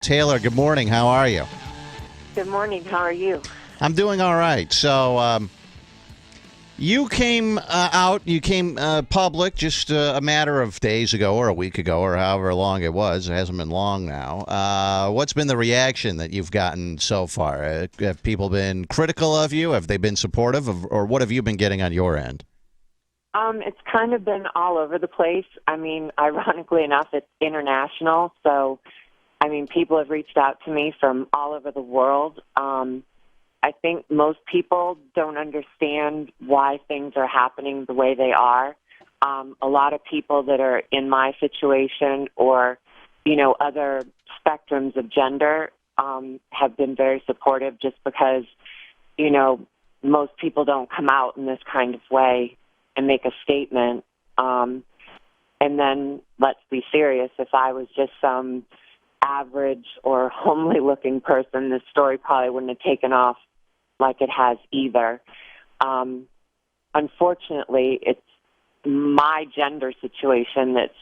Taylor, good morning. How are you? Good morning. How are you? I'm doing all right. So you came out, you came public just a matter of days ago or a week ago or however long it was. It hasn't been long now. What's been the reaction that you've gotten so far? Have people been critical of you? Have they been supportive? Or what have you been getting on your end? It's kind of been all over the place. I mean, ironically enough, it's international. So, I mean, people have reached out to me from all over the world. I think most people don't understand why things are happening the way they are. A lot of people that are in my situation or, other spectrums of gender have been very supportive just because, most people don't come out in this kind of way and make a statement. And then let's be serious. If I was just some average or homely-looking person, this story probably wouldn't have taken off like it has either. Unfortunately, it's my gender situation that's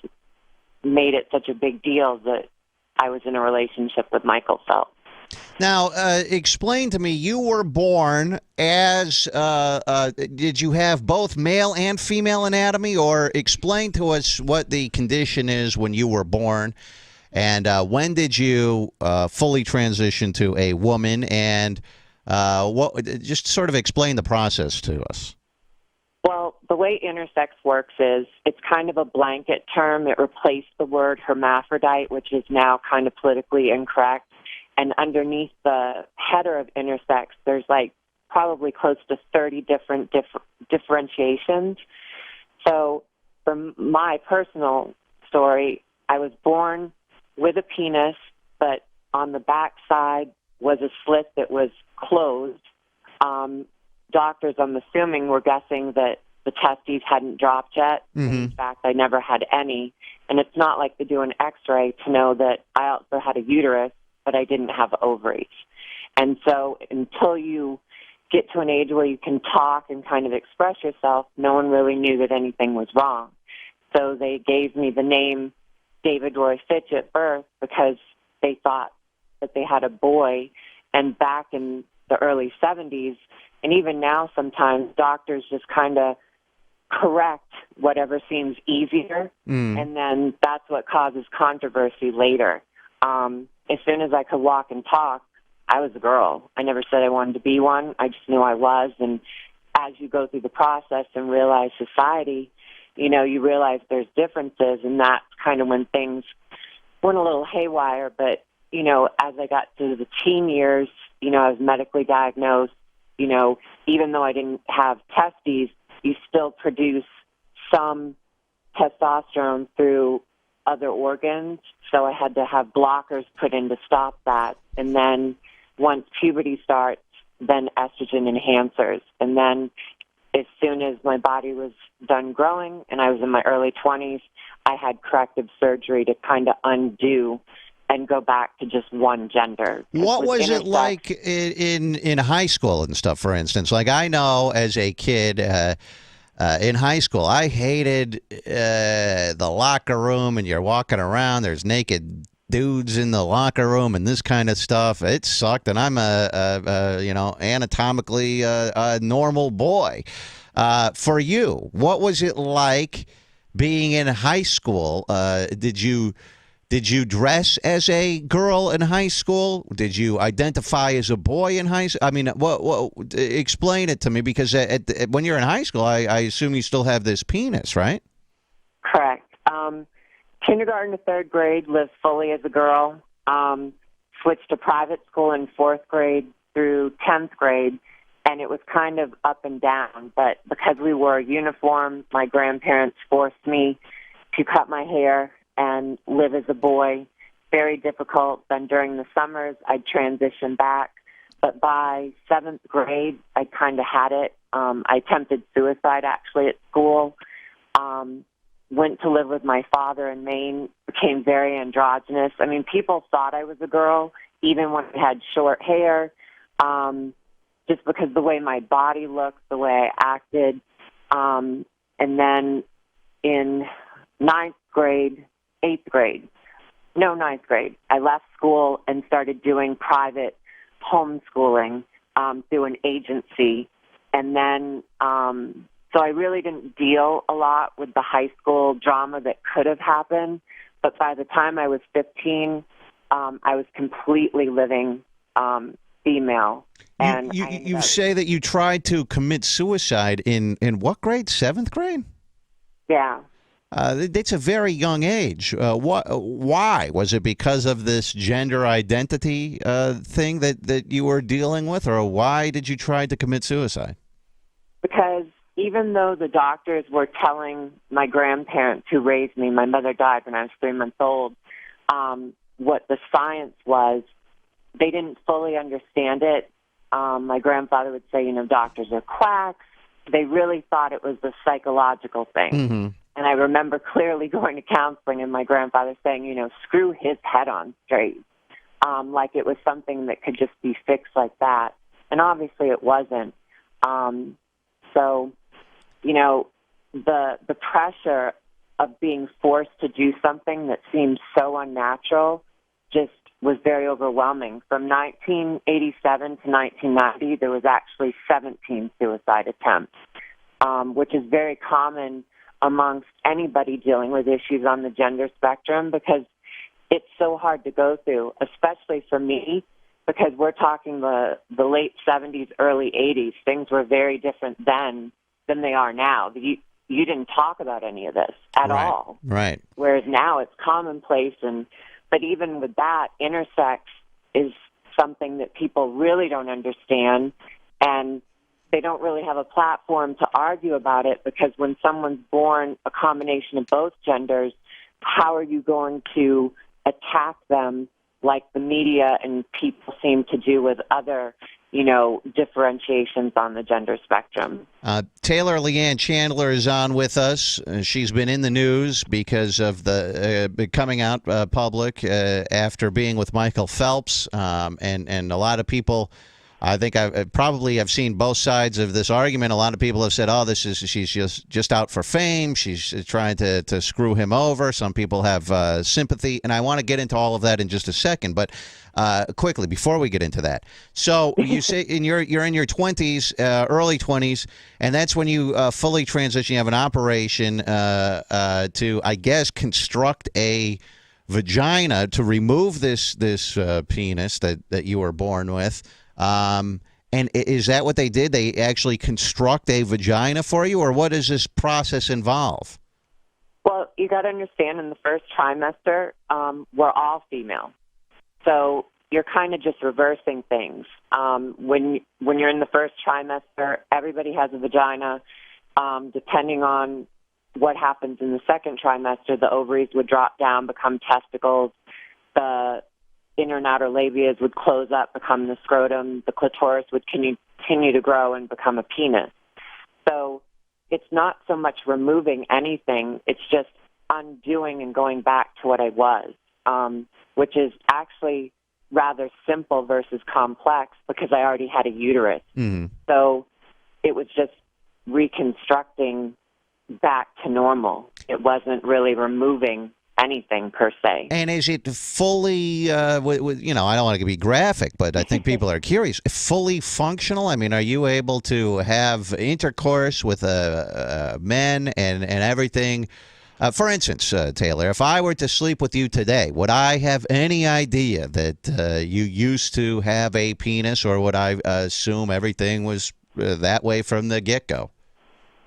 made it such a big deal that I was in a relationship with Michael Phelps. Now, explain to me, you were born as, did you have both male and female anatomy, or explain to us what the condition is when you were born, and when did you fully transition to a woman, and just sort of explain the process to us. Well, the way intersex works is it's kind of a blanket term. It replaced the word hermaphrodite, which is now kind of politically incorrect. And underneath the header of intersex, there's like probably close to 30 different differentiations. So for my personal story, I was born with a penis, but on the back side was a slit that was closed. Doctors, I'm assuming, were guessing that the testes hadn't dropped yet. Mm-hmm. In fact, I never had any. And it's not like they do an x-ray to know that I also had a uterus, but I didn't have ovaries. And so until you get to an age where you can talk and kind of express yourself, no one really knew that anything was wrong. So they gave me the name David Roy Fitch at birth because they thought that they had a boy. And back in the early 70s, and even now sometimes, doctors just kind of correct whatever seems easier, and then that's what causes controversy later. As soon as I could walk and talk, I was a girl. I never said I wanted to be one. I just knew I was. And as you go through the process and realize society, you realize there's differences, and that's kind of when things went a little haywire. But, as I got to the teen years, I was medically diagnosed. Even though I didn't have testes, you still produce some testosterone through other organs. So I had to have blockers put in to stop that. And then once puberty starts, then estrogen enhancers. And then as soon as my body was done growing and I was in my early 20s, I had corrective surgery to kind of undo and go back to just one gender. What was it like in high school and stuff, for instance? Like, I know as a kid in high school, I hated the locker room, and you're walking around, there's naked dudes in the locker room and this kind of stuff. It sucked, and I'm anatomically a normal boy. For you, what was it like being in high school? Did you dress as a girl in high school? Did you identify as a boy in high school? I mean, explain it to me, because when you're in high school, I assume you still have this penis, right? Correct. Kindergarten to third grade, lived fully as a girl. Switched to private school in fourth grade through 10th grade, and it was kind of up and down. But because we wore a uniform, my grandparents forced me to cut my hair and live as a boy. Very difficult. Then during the summers, I'd transition back. But by 7th grade, I kind of had it. I attempted suicide, actually, at school. Went to live with my father in Maine, became very androgynous. I mean, people thought I was a girl, even when I had short hair, just because the way my body looked, the way I acted. And then in 9th grade, 8th grade, No, ninth grade. I left school and started doing private homeschooling through an agency. And then, so I really didn't deal a lot with the high school drama that could have happened. But by the time I was 15, I was completely living female. And you say that you tried to commit suicide in what grade? 7th grade? Yeah. It's a very young age. Why? Was it because of this gender identity thing that you were dealing with, or why did you try to commit suicide? Because even though the doctors were telling my grandparents who raised me, my mother died when I was 3 months old, what the science was, they didn't fully understand it. My grandfather would say, doctors are quacks. They really thought it was a psychological thing. Mm-hmm. And I remember clearly going to counseling and my grandfather saying, screw his head on straight, like it was something that could just be fixed like that. And obviously it wasn't. So, the pressure of being forced to do something that seems so unnatural just was very overwhelming. From 1987 to 1990, there was actually 17 suicide attempts, which is very common amongst anybody dealing with issues on the gender spectrum, because it's so hard to go through, especially for me, because we're talking the late 70s, early 80s. Things were very different then than they are now. You didn't talk about any of this at all. Right. Whereas now it's commonplace. But even with that, intersex is something that people really don't understand, and they don't really have a platform to argue about it, because when someone's born a combination of both genders, how are you going to attack them like the media and people seem to do with other, differentiations on the gender spectrum? Talor Lianne Chandler is on with us. She's been in the news because of the coming out public after being with Michael Phelps, and a lot of people. I think I've seen both sides of this argument. A lot of people have said, "Oh, she's just out for fame. She's trying to screw him over." Some people have sympathy, and I want to get into all of that in just a second. But quickly, before we get into that, so you say you're in your 20s, early 20s, and that's when you fully transition. You have an operation to, I guess, construct a vagina to remove this penis that you were born with. And is that what they did? They actually construct a vagina for you, or what does this process involve? Well, you got to understand, in the first trimester, we're all female. So you're kind of just reversing things. When you're in the first trimester, everybody has a vagina. Depending on what happens in the second trimester, the ovaries would drop down, become testicles. The inner and outer labias would close up, become the scrotum. The clitoris would continue to grow and become a penis. So it's not so much removing anything. It's just undoing and going back to what I was, which is actually rather simple versus complex, because I already had a uterus. Mm-hmm. So it was just reconstructing back to normal. It wasn't really removing anything per se. And is it fully, I don't want to be graphic, but I think people are curious, fully functional? I mean, are you able to have intercourse with men and everything? For instance, Talor, if I were to sleep with you today, would I have any idea that you used to have a penis, or would I assume everything was that way from the get-go?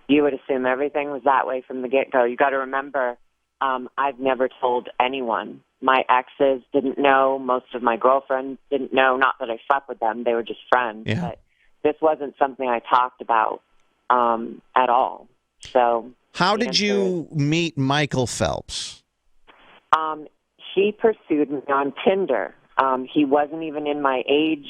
You would assume everything was that way from the get-go. You got to remember, I've never told anyone. My exes didn't know. Most of my girlfriends didn't know. Not that I slept with them. They were just friends. Yeah. But this wasn't something I talked about at all. So, how did you meet Michael Phelps? He pursued me on Tinder. He wasn't even in my age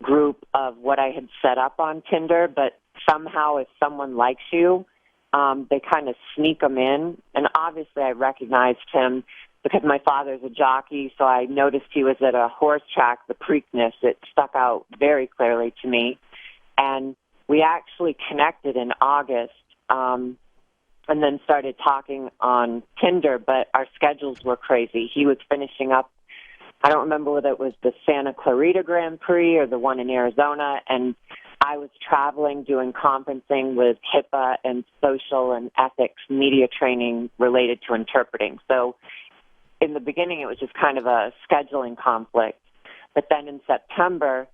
group of what I had set up on Tinder, but somehow if someone likes you, they kind of sneak them in. And obviously I recognized him because my father's a jockey, so I noticed he was at a horse track, the Preakness. It stuck out very clearly to me. And we actually connected in August and then started talking on Tinder, but our schedules were crazy. He was finishing up, I don't remember whether it was the Santa Clarita Grand Prix or the one in Arizona, and I was traveling, doing conferencing with HIPAA and social and ethics media training related to interpreting. So in the beginning, it was just kind of a scheduling conflict. But then in September,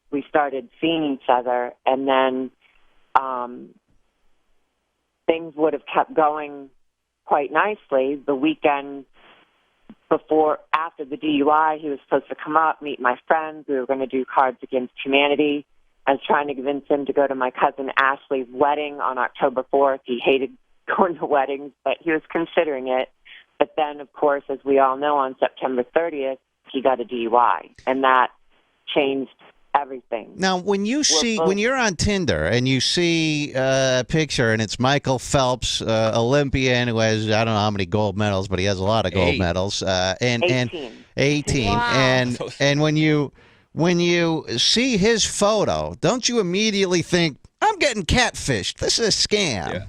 we started seeing each other, and then things would have kept going quite nicely. The weekend after the DUI, he was supposed to come up, meet my friends. We were going to do Cards Against Humanity. I was trying to convince him to go to my cousin Ashley's wedding on October 4th. He hated going to weddings, but he was considering it. But then, of course, as we all know, on September 30th, he got a DUI, and that changed everything. Now, when you're on Tinder and you see a picture and it's Michael Phelps, Olympian, who has, I don't know how many gold medals, but he has a lot of gold medals. 18. Wow. And when you see his photo, don't you immediately think, I'm getting catfished? This is a scam. Yeah.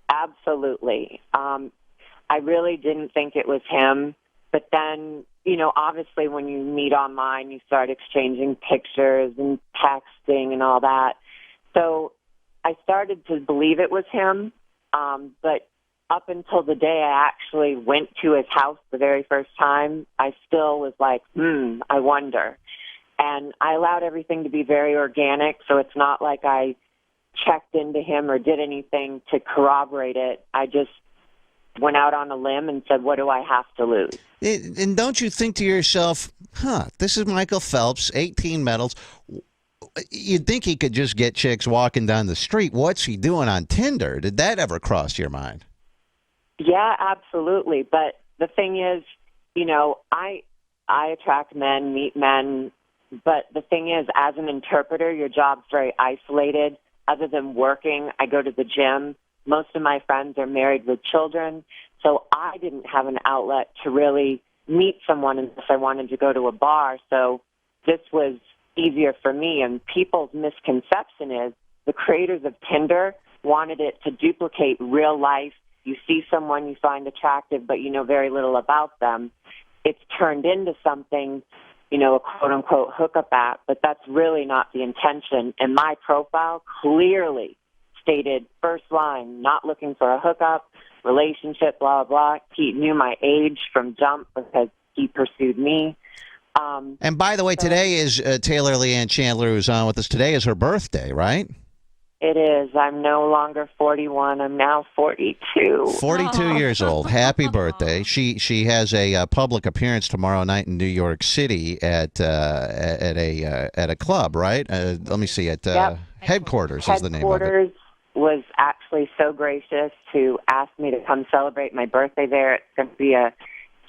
Absolutely. I really didn't think it was him. But then, obviously when you meet online, you start exchanging pictures and texting and all that. So I started to believe it was him. But up until the day I actually went to his house the very first time, I still was like, I wonder. And I allowed everything to be very organic, so it's not like I checked into him or did anything to corroborate it. I just went out on a limb and said, what do I have to lose? And don't you think to yourself, this is Michael Phelps, 18 medals. You'd think he could just get chicks walking down the street. What's he doing on Tinder? Did that ever cross your mind? Yeah, absolutely. But the thing is, I attract men, meet men. But the thing is, as an interpreter, your job's very isolated. Other than working, I go to the gym. Most of my friends are married with children, so I didn't have an outlet to really meet someone unless I wanted to go to a bar. So this was easier for me. And people's misconception is the creators of Tinder wanted it to duplicate real life. You see someone you find attractive, but you know very little about them. It's turned into something, a quote-unquote hookup app, but that's really not the intention. And my profile clearly stated, first line, not looking for a hookup, relationship, blah, blah, blah. He knew my age from jump because he pursued me. And by the way, today is Talor Lianne Chandler, who's on with us. Today is her birthday, right? It is. I'm no longer 41. I'm now 42. 42 years old. Happy birthday. She has a public appearance tomorrow night in New York City at a club, right? Let me see. At Headquarters is the name of it. Headquarters was actually so gracious to ask me to come celebrate my birthday there. It's going to be a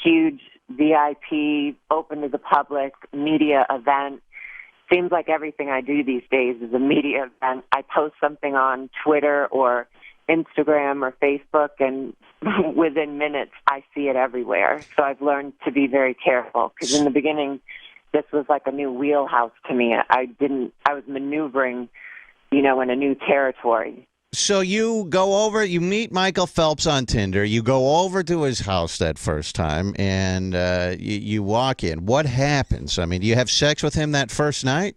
huge VIP, open to the public media event. Seems like everything I do these days is a media event. I post something on Twitter or Instagram or Facebook, and within minutes I see it everywhere. So I've learned to be very careful, because in the beginning this was like a new wheelhouse to me. I was maneuvering, in a new territory. So you go over, you meet Michael Phelps on Tinder, you go over to his house that first time, and you walk in. What happens? I mean, do you have sex with him that first night?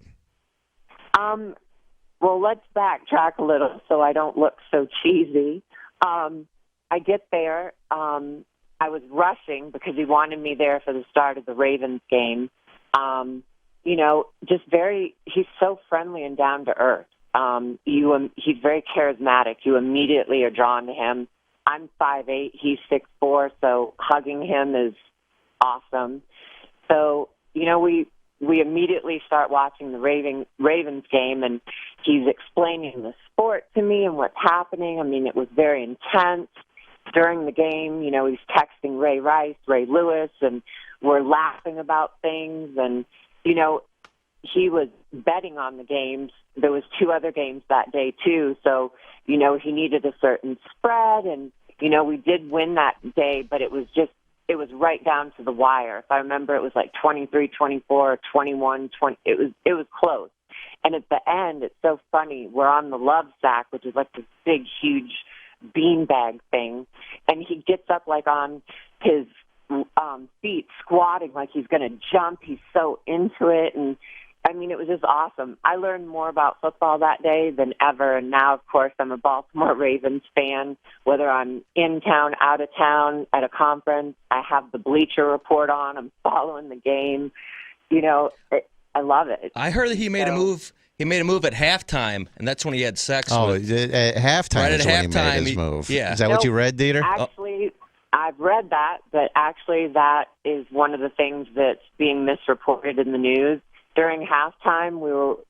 Well, let's backtrack a little so I don't look so cheesy. I get there. I was rushing because he wanted me there for the start of the Ravens game. He's so friendly and down to earth. He's very charismatic. You immediately are drawn to him. I'm 5'8", he's 6'4", so hugging him is awesome. So, we immediately start watching the Ravens game, and he's explaining the sport to me and what's happening. I mean, it was very intense. During the game, he's texting Ray Rice, Ray Lewis, and we're laughing about things. And, he was betting on the games. There was 2 other games that day, too. So, he needed a certain spread. And, we did win that day, but it was right down to the wire. If I remember, it was like 23-24, 21-20. It was close. And at the end, it's so funny. We're on the love sack, which is like this big, huge beanbag thing, and he gets up like on his feet, squatting like he's going to jump. He's so into it, and I mean, it was just awesome. I learned more about football that day than ever, and now, of course, I'm a Baltimore Ravens fan. Whether I'm in town, out of town, at a conference, I have the Bleacher Report on. I'm following the game. You know, I love it. I heard that he made a move. He made a move at halftime, and that's when he had sex. With. At halftime right is at when halftime, he made his move. Yeah. Is that what you read, Dieter? Actually, I've read that, but actually that is one of the things that's being misreported in the news. During halftime,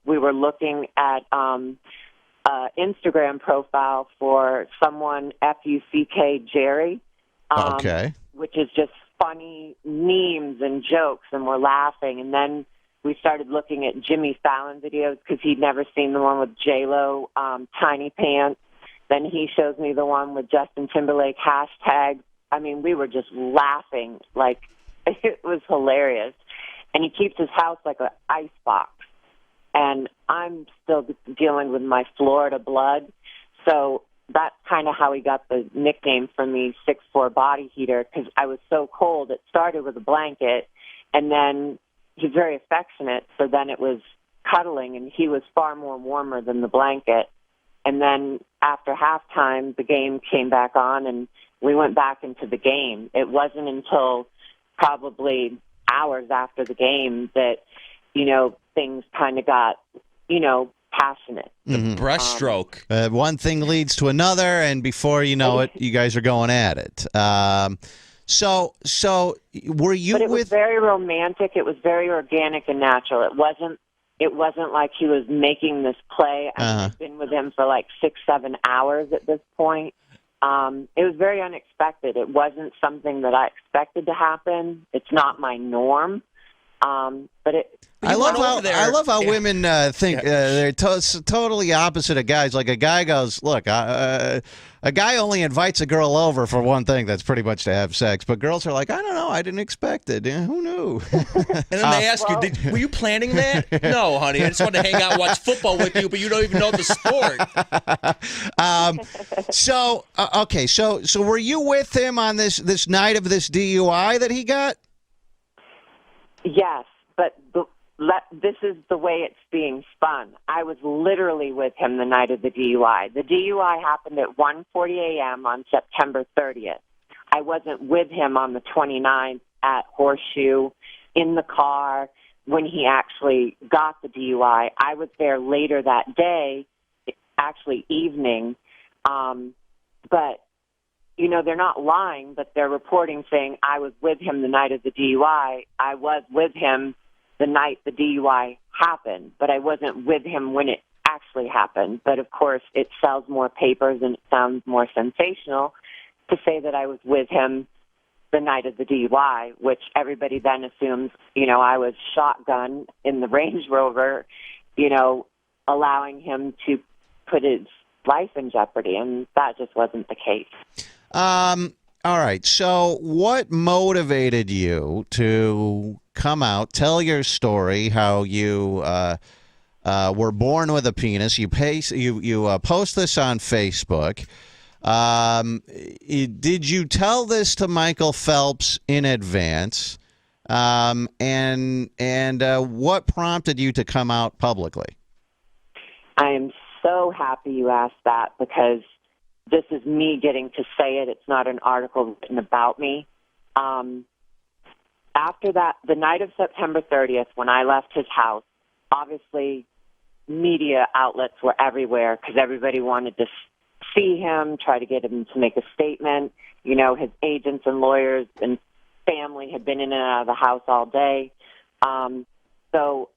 we were looking at Instagram profile for someone, Fuck Jerry, which is just funny memes and jokes, and we're laughing. And then we started looking at Jimmy Fallon videos because he'd never seen the one with J-Lo, Tiny Pants. Then he shows me the one with Justin Timberlake, hashtag. I mean, we were just laughing. Like, it was hilarious. And he keeps his house like an ice box. And I'm still dealing with my Florida blood. So that's kind of how he got the nickname for me, 6'4" body heater, because I was so cold. It started with a blanket, and then he's very affectionate, so then it was cuddling, and he was far more warmer than the blanket. And then after halftime, the game came back on, and we went back into the game. It wasn't until probably hours after the game that, you know, things kind of got, you know, passionate. The breaststroke. One thing leads to another, and before you know it, you guys are going at it. So were you But it was very romantic. It was very organic and natural. It wasn't like he was making this play. I've been with him for like 6-7 hours at this point. It was very unexpected. It wasn't something that I expected to happen. It's not my norm. But I love how women think they're totally opposite of guys. Like a guy goes, look, a guy only invites a girl over for one thing. That's pretty much to have sex. But girls are like, I don't know. I didn't expect it. Who knew? And then they ask you, were you planning that? No, honey. I just wanted to hang out and watch football with you, but you don't even know the sport. So were you with him on this night of this DUI that he got? Yes, but this is the way it's being spun. I was literally with him the night of the DUI. The DUI happened at 1:40 a.m. on September 30th. I wasn't with him on the 29th at Horseshoe in the car when he actually got the DUI. I was there later that day, actually evening, but you know, they're not lying, but they're reporting saying I was with him the night of the DUI. I was with him the night the DUI happened, but I wasn't with him when it actually happened. But, of course, it sells more papers and it sounds more sensational to say that I was with him the night of the DUI, which everybody then assumes, you know, I was shotgun in the Range Rover, you know, allowing him to put his life in jeopardy, and that just wasn't the case. All right. So what motivated you to come out, tell your story, how you were born with a penis? You post this on Facebook. Did you tell this to Michael Phelps in advance? And what prompted you to come out publicly? I am so happy you asked that, because this is me getting to say it. It's not an article written about me. After that, the night of September 30th, when I left his house, obviously media outlets were everywhere because everybody wanted to see him, try to get him to make a statement. You know, his agents and lawyers and family had been in and out of the house all day. So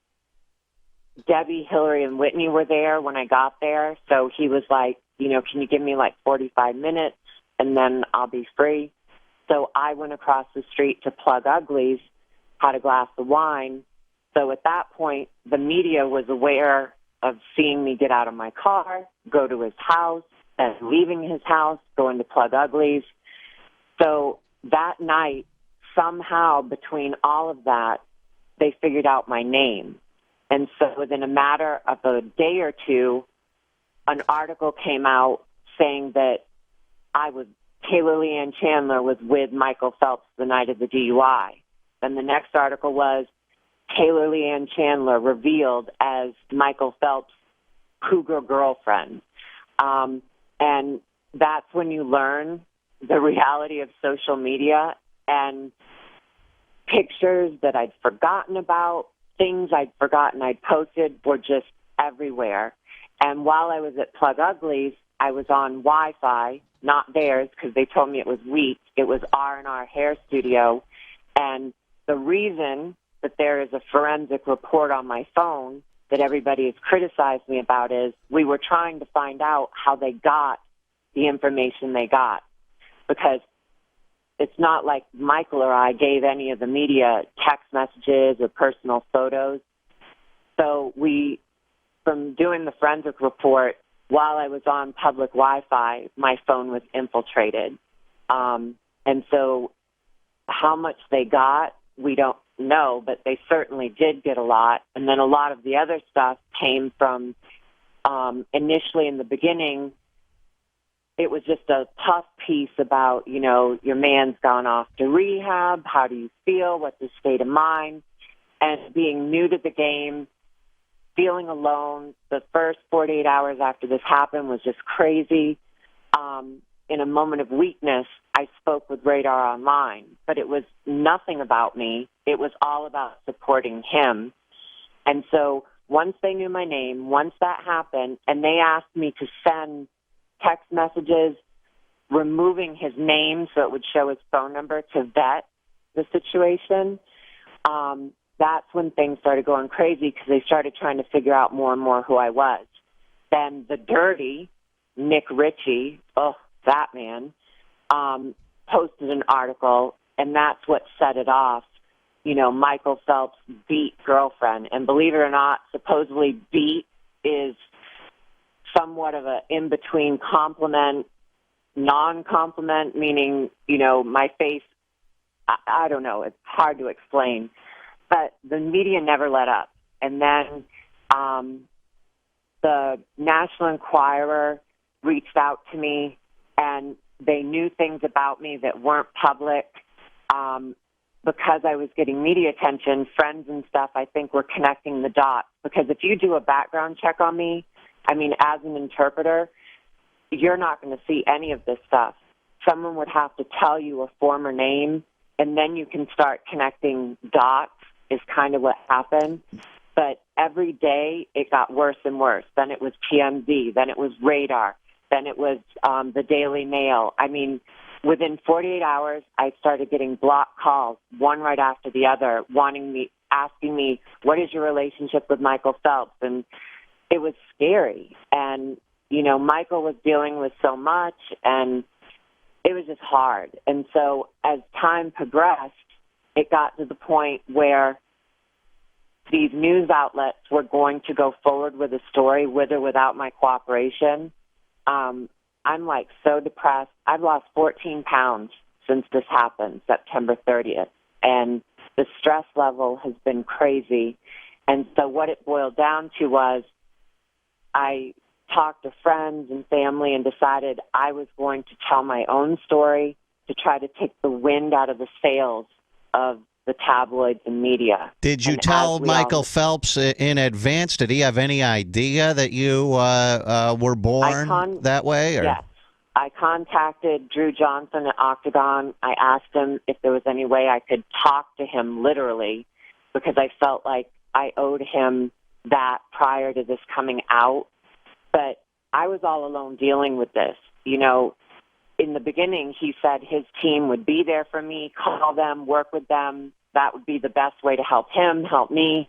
Debbie, Hillary, and Whitney were there when I got there. So he was like, you know, can you give me like 45 minutes and then I'll be free? So I went across the street to Plug Uglies, had a glass of wine. So at that point, the media was aware of seeing me get out of my car, go to his house, and leaving his house, going to Plug Uglies. So that night, somehow between all of that, they figured out my name. And so within a matter of a day or two, an article came out saying that Talor Lianne Chandler was with Michael Phelps the night of the DUI. Then the next article was Talor Lianne Chandler revealed as Michael Phelps' cougar girlfriend. And that's when you learn the reality of social media, and pictures that I'd forgotten about, things I'd forgotten I'd posted were just everywhere. And while I was at Plug Uglies, I was on Wi-Fi, not theirs because they told me it was weak. It was R&R Hair Studio. And the reason that there is a forensic report on my phone that everybody has criticized me about is we were trying to find out how they got the information they got. Because it's not like Michael or I gave any of the media text messages or personal photos. So from doing the forensic report, while I was on public Wi-Fi, my phone was infiltrated. And so how much they got, we don't know, but they certainly did get a lot. And then a lot of the other stuff came from, initially in the beginning, it was just a tough piece about, your man's gone off to rehab. How do you feel? What's his state of mind? And being new to the game, feeling alone. The first 48 hours after this happened was just crazy. In a moment of weakness, I spoke with Radar Online, but it was nothing about me. It was all about supporting him. And so once they knew my name, once that happened, and they asked me to send text messages removing his name so it would show his phone number to vet the situation, that's when things started going crazy because they started trying to figure out more and more who I was. Then the dirty Nick Ritchie, that man, posted an article, and that's what set it off. Michael Phelps beat girlfriend. And believe it or not, supposedly beat is somewhat of a in-between compliment, non-compliment, meaning, my face, I don't know, it's hard to explain. But the media never let up. And then the National Enquirer reached out to me, and they knew things about me that weren't public. Because I was getting media attention, friends and stuff, I think were connecting the dots. Because if you do a background check on me, as an interpreter, you're not going to see any of this stuff. Someone would have to tell you a former name, and then you can start connecting dots is kind of what happened. But every day it got worse and worse. Then it was TMZ. Then it was Radar. Then it was the Daily Mail. Within 48 hours, I started getting blocked calls, one right after the other, asking me, what is your relationship with Michael Phelps? And it was scary. And, Michael was dealing with so much, and it was just hard. And so as time progressed, it got to the point where these news outlets were going to go forward with a story with or without my cooperation. I'm so depressed. I've lost 14 pounds since this happened, September 30th. And the stress level has been crazy. And so what it boiled down to was I talked to friends and family and decided I was going to tell my own story to try to take the wind out of the sails of the tabloids and media. Did you tell Michael Phelps in advance? Did he have any idea that you were born that way? Or? Yes. I contacted Drew Johnson at Octagon. I asked him if there was any way I could talk to him literally because I felt like I owed him that prior to this coming out. But I was all alone dealing with this. In the beginning, he said his team would be there for me, call them, work with them. That would be the best way to help him, help me.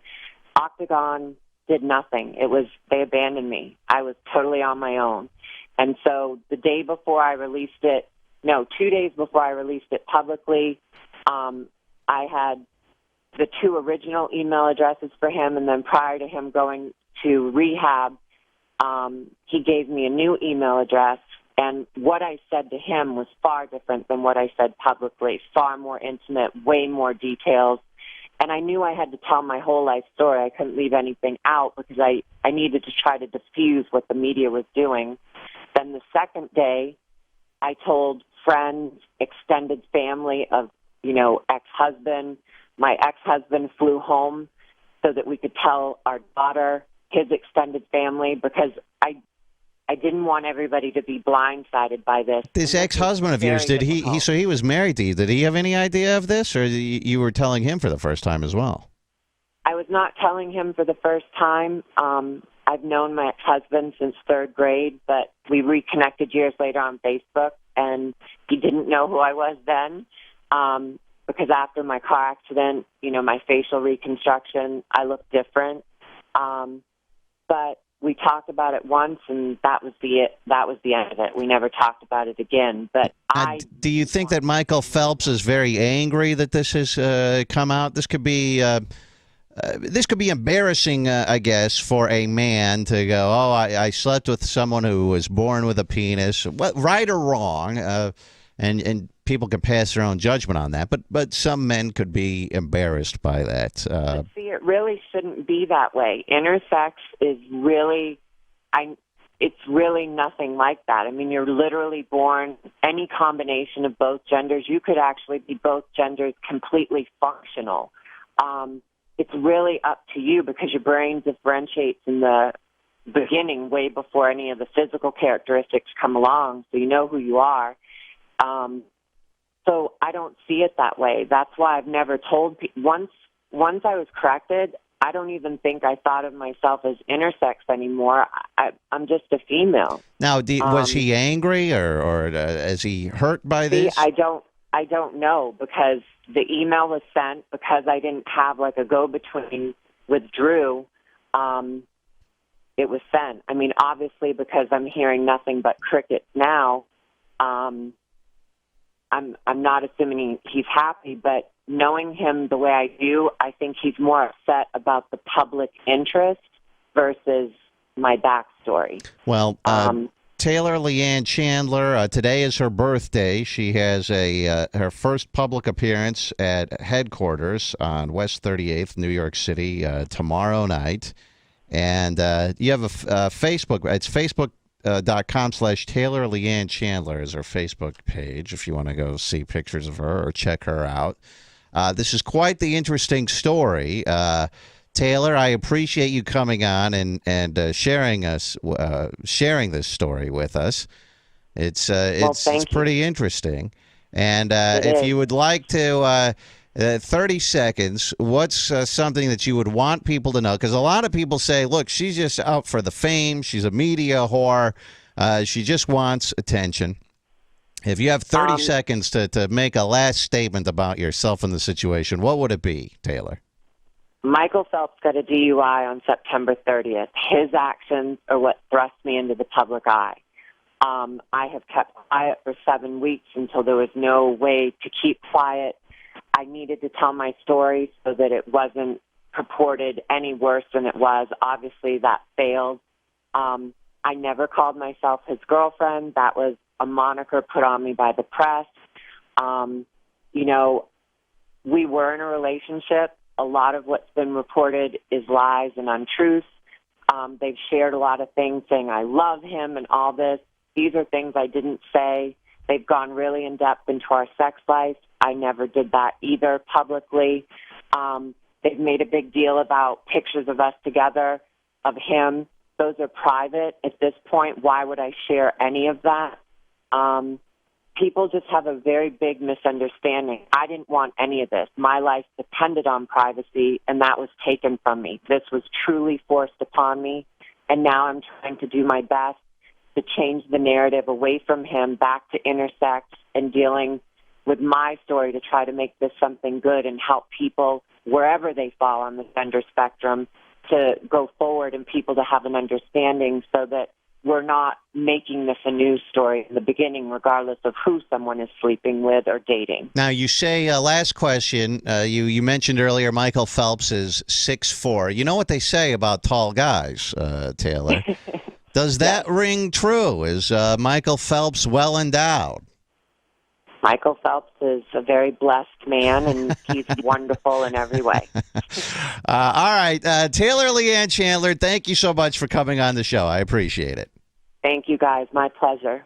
Octagon did nothing. They abandoned me. I was totally on my own. And so the day before I released it, 2 days before I released it publicly, I had the 2 original email addresses for him, and then prior to him going to rehab, he gave me a new email address. And what I said to him was far different than what I said publicly, far more intimate, way more details. And I knew I had to tell my whole life story. I couldn't leave anything out because I needed to try to diffuse what the media was doing. Then the second day, I told friends, extended family of, ex-husband. My ex-husband flew home so that we could tell our daughter, his extended family, because I didn't want everybody to be blindsided by this. This ex-husband of yours, did so he was married to you. Did he have any idea of this, or you were telling him for the first time as well? I was not telling him for the first time. I've known my ex-husband since third grade, but we reconnected years later on Facebook, and he didn't know who I was then, because after my car accident, my facial reconstruction, I looked different. But we talked about it once, and that was the end of it. We never talked about it again. But do you think that Michael Phelps is very angry that this has come out? This could be embarrassing, I guess, for a man to go, oh, I slept with someone who was born with a penis, right or wrong, and people can pass their own judgment on that. But some men could be embarrassed by that. But see, it really shouldn't be that way. Intersex is really, it's really nothing like that. I mean, you're literally born any combination of both genders. You could actually be both genders completely functional. It's really up to you because your brain differentiates in the beginning way before any of the physical characteristics come along, so you know who you are. So I don't see it that way. That's why I've never told people. Once I was corrected, I don't even think I thought of myself as intersex anymore. I'm just a female. Now, was he angry or is he hurt by this? I don't know, because the email was sent because I didn't have like a go-between with Drew. It was sent. I mean, obviously, because I'm hearing nothing but crickets now. I'm not assuming he's happy, but knowing him the way I do, I think he's more upset about the public interest versus my backstory. Well, Talor Lianne Chandler, today is her birthday. She has her first public appearance at headquarters on West 38th, New York City, tomorrow night. And you have a Facebook. It's Facebook.com/Talor Lianne Chandler is her Facebook page if you want to go see pictures of her or check her out. This is quite the interesting story. Talor, I appreciate you coming on and sharing this story with us. It's pretty interesting. And if you would like to, 30 seconds, what's something that you would want people to know? Because a lot of people say, look, she's just out for the fame. She's a media whore. She just wants attention. If you have 30 seconds to make a last statement about yourself and the situation, what would it be, Talor? Michael Phelps got a DUI on September 30th. His actions are what thrust me into the public eye. I have kept quiet for 7 weeks until there was no way to keep quiet. I needed to tell my story so that it wasn't purported any worse than it was. Obviously, that failed. I never called myself his girlfriend. That was a moniker put on me by the press. We were in a relationship. A lot of what's been reported is lies and untruths. They've shared a lot of things saying I love him and all this. These are things I didn't say. They've gone really in-depth into our sex life. I never did that either publicly. They've made a big deal about pictures of us together, of him. Those are private at this point. Why would I share any of that? People just have a very big misunderstanding. I didn't want any of this. My life depended on privacy, and that was taken from me. This was truly forced upon me, and now I'm trying to do my best to change the narrative away from him back to intersex and dealing with my story to try to make this something good and help people wherever they fall on the gender spectrum to go forward and people to have an understanding so that we're not making this a news story in the beginning, regardless of who someone is sleeping with or dating. Now, you say, last question, you mentioned earlier Michael Phelps is 6'4". You know what they say about tall guys, Talor. Does that ring true? Is Michael Phelps well endowed? Michael Phelps is a very blessed man, and he's wonderful in every way. All right. Talor Lianne Chandler, thank you so much for coming on the show. I appreciate it. Thank you, guys. My pleasure.